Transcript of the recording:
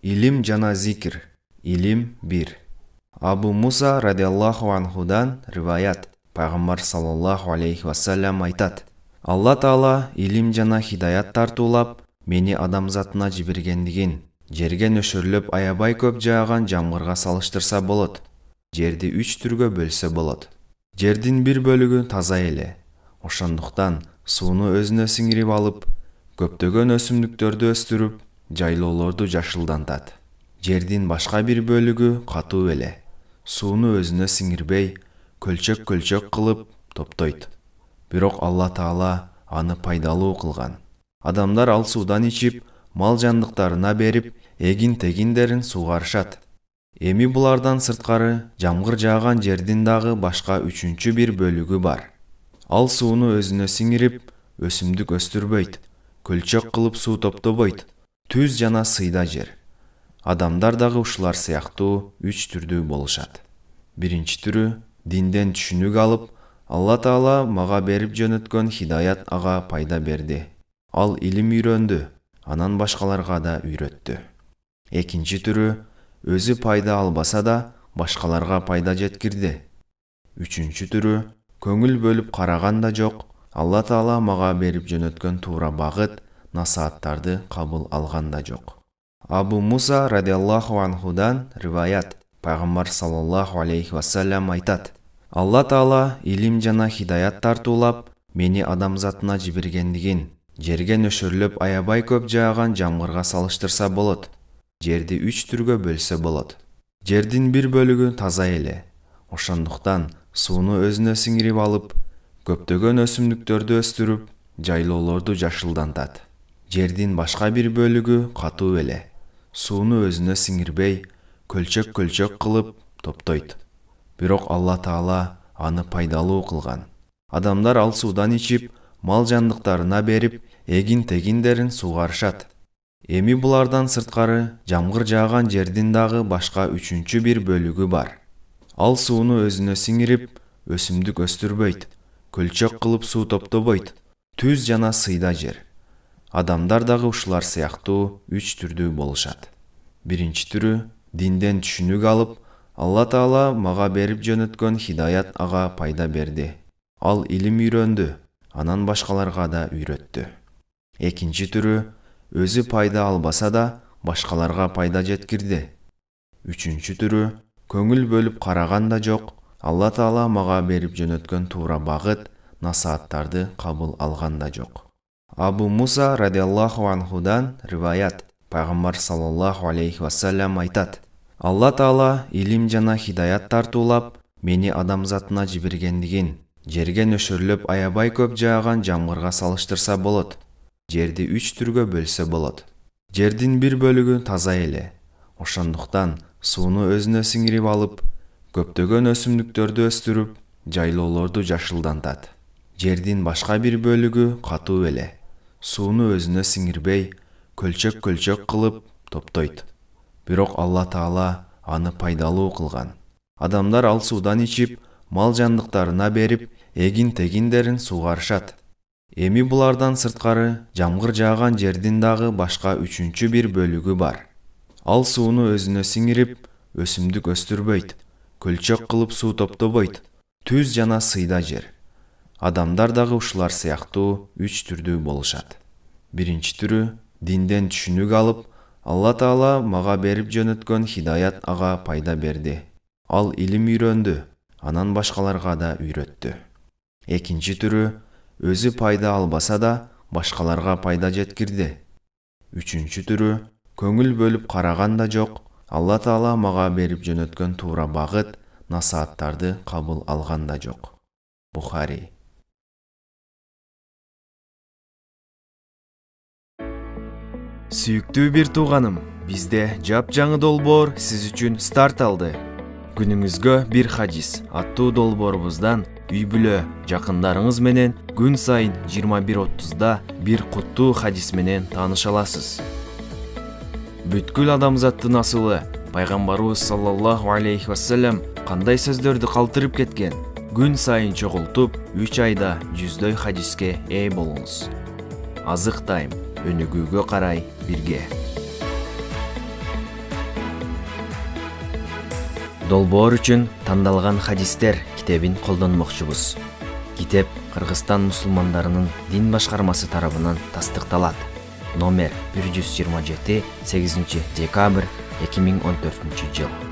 Илим жана зикр. Илим 1. Абу Муса радиаллаху анхудан риваят. Пайгамбар саллаллаху алейхи вассалям айтат: Алла Таала илим жана хидаят тартуулап, мени адамзатына жибергендигин жерге нөшөрлөп аябай көп жааган жамгырга салыштырса болот. Жерди 3 түргө бөлсө болот. Жердин бир бөлүгү таза эле. Ошондуктан сууну өзүнө сиңирип алып, көптөгөн өсүмдүктөрдү өстүрүп, жайлоолорду жашылдантат. Жердин башка бир бөлүгү катуу эле. Сууну өзүнө сиңирбей, көлчөк кылып топтойт. Бирок Алла Таала аны пайдалуу кылган. Адамдар ал суудан ичип, мал жандыктарына берип, эгин-тегиндерин сугарышат. Эми булардан сырткары жамгыр жааган жердин дагы башка 3-чү бир бөлүгү бар. Ал сууну өзүнө сиңирип, өсүмдүк өстүрбөйт, көлчөк кылып суу топтобойт. Түз жана сыйда жер. Адамдар дагы ушулар сыяктуу 3 түрдүү болушат. Биринчи түрү динден түшүнүк алып, Алла Таала мага берип жөнөткөн хидаят ага пайда берди. Ал илим үйрөндү, анан башкаларга да үйрөттү. Экинчи түрү өзү пайда албаса да башкаларга пайда жеткирди. Үчүнчү түрү көңүл бөлүп караган да жок, Алла Таала мага берип жөнөткөн туура багыт, насааттарды кабыл алган да жок. Абу Муса радиаллаху анхудан риваят. Пайгамбар саллаллаху алейхи вассалям айтат: Алла Таала илим жана хидаят тартуулап, мени адамзатына жибергендигин жерге нөшөрлөп аябай көп жааган жамгырга салыштырса болот. Жерди 3 түргө бөлсө болот. Жердин бир бөлүгү таза эле. Ошондуктан сууну өзүнө сиңирип алып, көптөгөн өсүмдүктөрдү өстүрүп, жайлоолорду жашылдантат. Жердин башка бир бөлүгү катуу эле. Сууну өзүнө сиңирбей, көлчөк кылып топтойт. Бирок Алла Таала аны пайдалуу кылган. Адамдар ал суудан ичип, мал жандыктарына берип, эгин-тегиндерин сугарышат. Эми булардан сырткары жамгыр жааган жердин дагы башка 3-чү бир бөлүгү бар. Ал сууну өзүнө сиңирип, өсүмдүк өстүрбөйт, көлчөк кылып суу топтобойт. Түз жана сыйда жер. Адамдар дагы ушулар сыяктуу 3 түрдүү болушат. Биринчи түрү динден түшүнүк алып, Алла Таала мага берип жөнөткөн хидаят ага пайда берди. Ал илим үйрөндү, анан башкаларга да үйрөттү. Экинчи түрү өзү пайда албаса да башкаларга пайда жеткирди. Үчүнчү түрү көңүл бөлүп караган да жок, Алла Таала мага берип жөнөткөн туура багыт, насааттарды кабыл алган да жок. Абу Муса радиаллаху анхудан риваят. Пайгамбар саллаллаху алейхи вассалям айтат: Алла Таала илим жана хидаят тартуулап, мени адамзатына жибергендигин жерге нөшөрлөп аябай көп жааган жамгырга салыштырса болот. Жерди 3 түргө бөлсө болот. Жердин бир бөлүгү таза эле. Ошондуктан сууну өзүнө сиңирип алып, көптөгөн өсүмдүктөрдү өстүрүп, жайлоолорду жашылдантат. Жердин башка бир бөлүгү катуу эле. Сууну өзүнө сиңирбей, көлчөк кылып топтойт. Бирок Алла Таала аны пайдалуу кылган. Адамдар ал суудан ичип, мал жандыктарына берип, эгин-тегиндерин сугарышат. Эми булардан сырткары жамгыр жааган жердин дагы башка 3-чү бир бөлүгү бар. Ал сууну өзүнө сиңирип, өсүмдүк өстүрбөйт, көлчөк кылып суу топтобойт. Түз жана сыйда жер. Адамдар дагы ушулар сыяктуу 3 түрдүү болушат. Биринчи түрү динден түшүнүк алып, Алла Таала мага берип жөнөткөн хидаят ага пайда берди. Ал илим үйрөндү, анан башкаларга да үйрөттү. Экинчи түрү өзү пайда албаса да башкаларга пайда жеткирди. Үчүнчү түрү көңүл бөлүп караган да жок, Алла Таала мага берип жөнөткөн туура багыт, насааттарды кабыл алган да жок. Бухари. Сүйүктүү бир тууганым, бизде жапжаңы долбоор сиз үчүн старт алды. Күнүңүзгө бир хадис аттуу долбоорубуздан үй бүлө жакындарыңыз менен күн сайын 21:30 бир куттуу хадис менен тааныша аласыз. Бүткүл адамзаттын асылы пайгамбарыбыз саллаллаху алейхи вассалям кандай сөздөрдү калтырып кеткен? Күн сайын чогултуп 3 айда 100дөй хадиске ээ болуңуз. Азык тайм, өнүгүүгө карай бирге. Долбоор үчүн тандалган хадистер китебин колдонмокчубуз. Китеп Кыргызстан мусулмандарынын дин башкармасы тарабынан тастыкталат. Номер 127, 8 декабрь 2014 жыл.